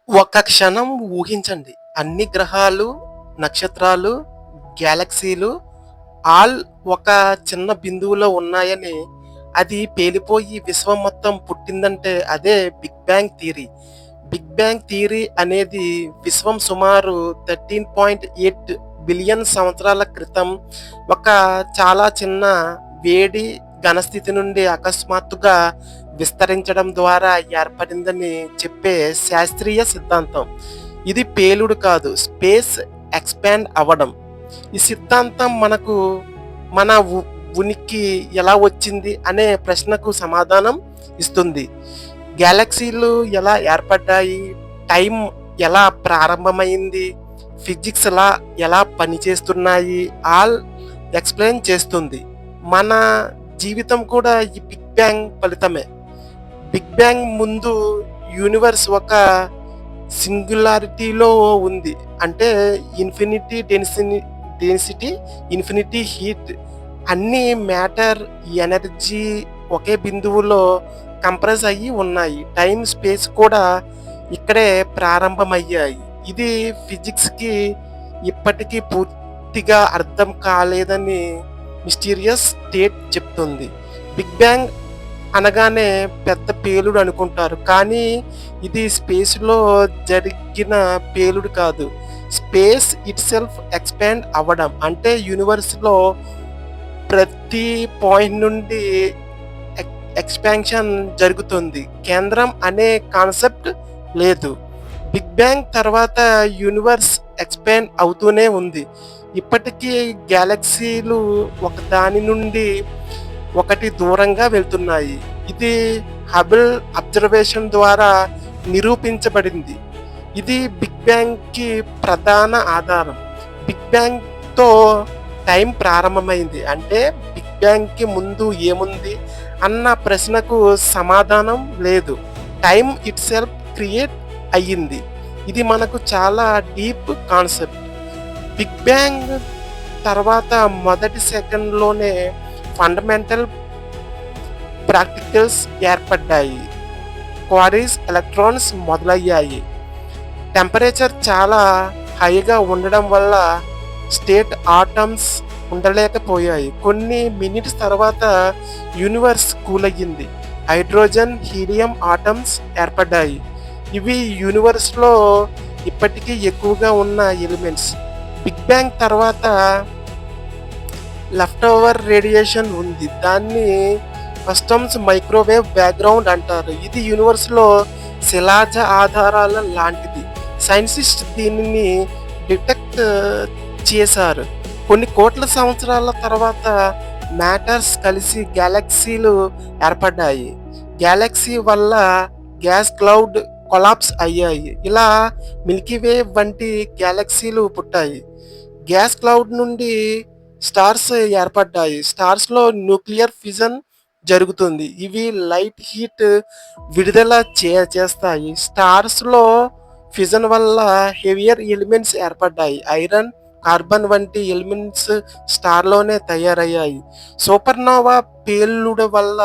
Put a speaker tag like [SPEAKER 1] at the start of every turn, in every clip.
[SPEAKER 1] ఒక్క క్షణం ఊహించండి. అన్ని గ్రహాలు, నక్షత్రాలు, గ్యాలక్సీలు ఆల్ ఒక చిన్న బిందువులో ఉన్నాయని, అది పేలిపోయి విశ్వం మొత్తం పుట్టిందంటే అదే big bang theory. Big bang theory అనేది విశ్వం సుమారు 13.8 బిలియన్ సంవత్సరాల క్రితం ఒక చాలా చిన్న వేడి ఘనస్థితి నుండి అకస్మాత్తుగా విస్తరించడం ద్వారా ఏర్పడిందని చెప్పే శాస్త్రీయ సిద్ధాంతం. ఇది పేలుడు కాదు, స్పేస్ ఎక్స్పాండ్ అవ్వడం. ఈ సిద్ధాంతం మనకు మన ఉనికి ఎలా వచ్చింది అనే ప్రశ్నకు సమాధానం ఇస్తుంది. గ్యాలక్సీలు ఎలా ఏర్పడ్డాయి, టైం ఎలా ప్రారంభమైంది, ఫిజిక్స్ ఎలా పనిచేస్తున్నాయి ఆల్ ఎక్స్‌ప్లెయిన్ చేస్తుంది. మన జీవితం కూడా ఈ బిగ్ బ్యాంగ్ ఫలితమే. బిగ్ బ్యాంగ్ ముందు యూనివర్స్ ఒక సింగులారిటీలో ఉంది. అంటే ఇన్ఫినిటీ డెన్సిటీ, ఇన్ఫినిటీ హీట్, అన్ని మ్యాటర్, ఎనర్జీ ఒకే బిందువులో కంప్రెస్ అయ్యి ఉన్నాయి. టైమ్, స్పేస్ కూడా ఇక్కడే ప్రారంభమయ్యాయి. ఇది ఫిజిక్స్‌కి ఇప్పటికీ పూర్తిగా అర్థం కాలేదని మిస్టీరియస్ స్టేట్ చెప్తుంది. బిగ్ బ్యాంగ్ అనగానే పెద్ద పేలుడు అనుకుంటారు. కానీ ఇది స్పేస్‌లో జరిగిన పేలుడు కాదు. స్పేస్ ఇట్‌సెల్ఫ్ ఎక్స్‌పాండ్ అవ్వడం. అంటే యూనివర్స్‌లో ప్రతి పాయింట్ నుండి ఎక్స్‌పాన్షన్ జరుగుతుంది. కేంద్రం అనే కాన్సెప్ట్ లేదు. బిగ్ బ్యాంగ్ తర్వాత యూనివర్స్ ఎక్స్‌పాండ్ అవుతూనే ఉంది. ఇప్పటికీ గ్యాలక్సీలు ఒకదాని నుండి ఒకటి దూరంగా వెళ్తున్నాయి. ఇది హబుల్ అబ్జర్వేషన్ ద్వారా నిరూపించబడింది. ఇది బిగ్ బ్యాంగ్‌కి ప్రధాన ఆధారం. బిగ్ బ్యాంగ్‌తో టైం ప్రారంభమైంది. అంటే బిగ్ బ్యాంగ్‌కి ముందు ఏముంది అన్న ప్రశ్నకు సమాధానం లేదు. టైం ఇట్‌సెల్ఫ్ క్రియేట్ అయ్యింది. ఇది మనకు చాలా డీప్ కాన్సెప్ట్. బిగ్ బ్యాంగ్ తర్వాత మొదటి సెకండ్‌లోనే ఫండమెంటల్ పార్టికల్స్ ఏర్పడ్డాయి. క్వారీస్, ఎలక్ట్రాన్స్ మొదలయ్యాయి. టెంపరేచర్ చాలా హైగా ఉండడం వల్ల స్టేట్ ఆటమ్స్ ఉండలేకపోయాయి. కొన్ని మినిట్స్ తర్వాత యూనివర్స్ కూల్ అయ్యింది. హైడ్రోజన్, హీలియం ఆటమ్స్ ఏర్పడ్డాయి. ఇవి యూనివర్స్‌లో ఇప్పటికీ ఎక్కువగా ఉన్న ఎలిమెంట్స్. బిగ్ బ్యాంగ్ తర్వాత లెఫ్ట్ ఓవర్ రేడియేషన్ ఉంది. దాన్ని కస్టమ్స్ మైక్రోవేవ్ బ్యాక్గ్రౌండ్ అంటారు. ఇది యూనివర్స్‌లో శిలాజ ఆధారాల లాంటిది. సైంటిస్ట్ దీనిని డిటెక్ట్ చేశారు. కొన్ని కోట్ల సంవత్సరాల తర్వాత మ్యాటర్స్ కలిసి గ్యాలక్సీలు ఏర్పడ్డాయి. గ్యాలక్సీ వల్ల గ్యాస్ క్లౌడ్ కొలాప్స్ అయ్యాయి. ఇలా మిల్కీ వే వంటి గ్యాలక్సీలు పుట్టాయి. గ్యాస్ క్లౌడ్ నుండి స్టార్స్ ఏర్పడ్డాయి. స్టార్స్‌లో న్యూక్లియర్ ఫిజన్ జరుగుతుంది. ఇవి లైట్ హీట్ విడుదల చేస్తాయి. స్టార్స్‌లో ఫిజన్ వల్ల హెవియర్ ఎలిమెంట్స్ ఏర్పడ్డాయి. ఐరన్, కార్బన్ వంటి ఎలిమెంట్స్ స్టార్‌లోనే తయారయ్యాయి. సూపర్నోవా పేలుడు వల్ల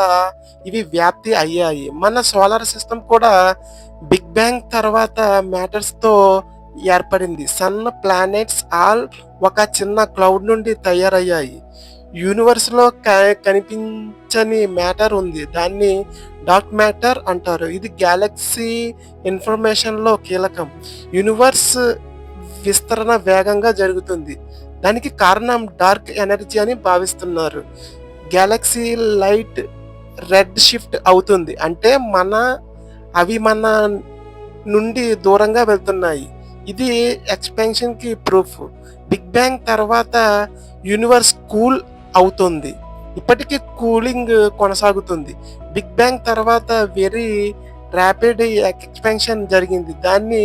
[SPEAKER 1] ఇవి వ్యాప్తి అయ్యాయి. మన సోలార్ సిస్టమ్ కూడా బిగ్ బ్యాంగ్ తర్వాత మ్యాటర్స్‌తో ఏర్పడింది. సన్, ప్లానెట్స్ ఆల్ ఒక చిన్న క్లౌడ్ నుండి తయారయ్యాయి. యూనివర్స్‌లో కనిపించని మ్యాటర్ ఉంది. దాన్ని డార్క్ మ్యాటర్ అంటారు. ఇది గ్యాలక్సీ ఇన్ఫర్మేషన్‌లో కీలకం. యూనివర్స్ విస్తరణ వేగంగా జరుగుతుంది. దానికి కారణం డార్క్ ఎనర్జీ అని భావిస్తున్నారు. గ్యాలక్సీ లైట్ రెడ్ షిఫ్ట్ అవుతుంది. అంటే అవి మన నుండి దూరంగా వెళ్తున్నాయి. ఇది ఎక్స్‌పాన్షన్‌కి ప్రూఫ్. బిగ్ బ్యాంగ్ తర్వాత యూనివర్స్ కూల్ అవుతుంది. ఇప్పటికీ కూలింగ్ కొనసాగుతుంది. బిగ్ బ్యాంగ్ తర్వాత వెరీ ర్యాపిడ్ ఎక్స్‌పాన్షన్ జరిగింది. దాన్ని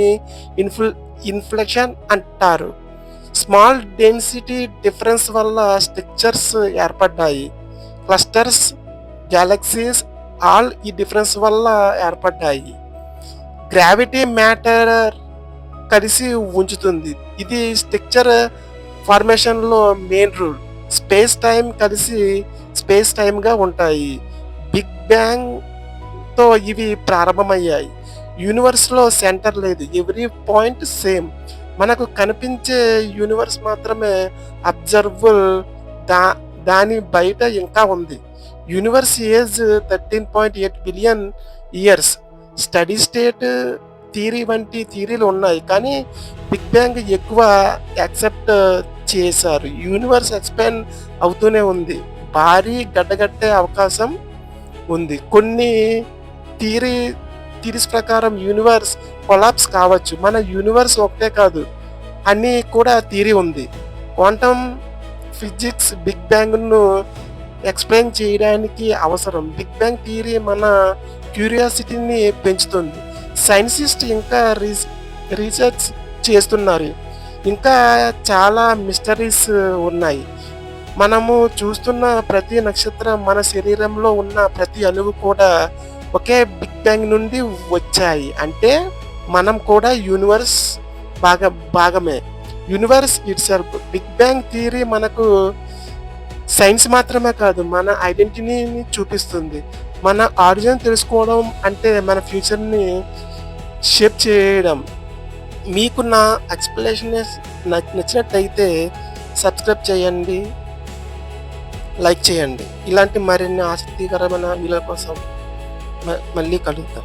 [SPEAKER 1] ఇన్ఫ్లేషన్ అంటారు. స్మాల్ డెన్సిటీ డిఫరెన్స్ వల్ల స్ట్రక్చర్స్ ఏర్పడ్డాయి. క్లస్టర్స్, గ్యాలక్సీస్ ఆల్ ఈ డిఫరెన్స్ వల్ల ఏర్పడ్డాయి. గ్రావిటీ మ్యాటర్ కలిసి ఉంచుతుంది. ఇది స్ట్రక్చర్ ఫార్మేషన్‌లో మెయిన్ రూల్. స్పేస్ టైమ్ కలిసి స్పేస్ టైమ్‌గా ఉంటాయి. బిగ్ బ్యాంగ్‌తో ఇవి ప్రారంభమయ్యాయి. యూనివర్స్‌లో సెంటర్ లేదు. Every point same. మనకు కనిపించే యూనివర్స్ మాత్రమే అబ్జర్వబుల్. దా దాని బయట ఇంకా ఉంది. Universe age 13.8 billion years. Steady state theory వంటి థియరీలు ఉన్నాయి. కానీ బిగ్ బ్యాంగ్ ఎక్కువ యాక్సెప్ట్ చేశారు. యూనివర్స్ ఎక్స్‌పాండ్ అవుతూనే ఉంది. భారీ గడ్డగట్టే అవకాశం ఉంది. కొన్ని థియరీ థియరీస్ ప్రకారం యూనివర్స్ కొలాప్స్ కావచ్చు. మన యూనివర్స్ ఒకటే కాదు అని కూడా థియరీ ఉంది. క్వాంటమ్ ఫిజిక్స్ బిగ్ బ్యాంగ్‌ను ఎక్స్‌ప్లెయిన్ చేయడానికి అవసరం. బిగ్ బ్యాంగ్ థియరీ మన క్యూరియాసిటీని పెంచుతుంది. సైంటిస్ట్ ఇంకా రీసెర్చ్ చేస్తున్నారు. ఇంకా చాలా మిస్టరీస్ ఉన్నాయి. మనము చూస్తున్న ప్రతి నక్షత్రం, మన శరీరంలో ఉన్న ప్రతి అణువు కూడా ఒకే బిగ్ బ్యాంగ్ నుండి వచ్చాయి. అంటే మనం కూడా యూనివర్స్ భాగమే. Universe itself. Big bang theory మనకు సైన్స్ మాత్రమే కాదు, మన ఐడెంటిటీని చూపిస్తుంది. మన ఆరిజిన్ తెలుసుకోవడం అంటే మన ఫ్యూచర్‌ని షేప్ చేయడం. మీకు నా ఎక్స్‌ప్లనేషన్స్ నచ్చినట్టయితే సబ్స్క్రైబ్ చేయండి, లైక్ చేయండి. ఇలాంటి మరిన్ని ఆసక్తికరమైన వీడియోల కోసం మళ్ళీ కలుద్దాం.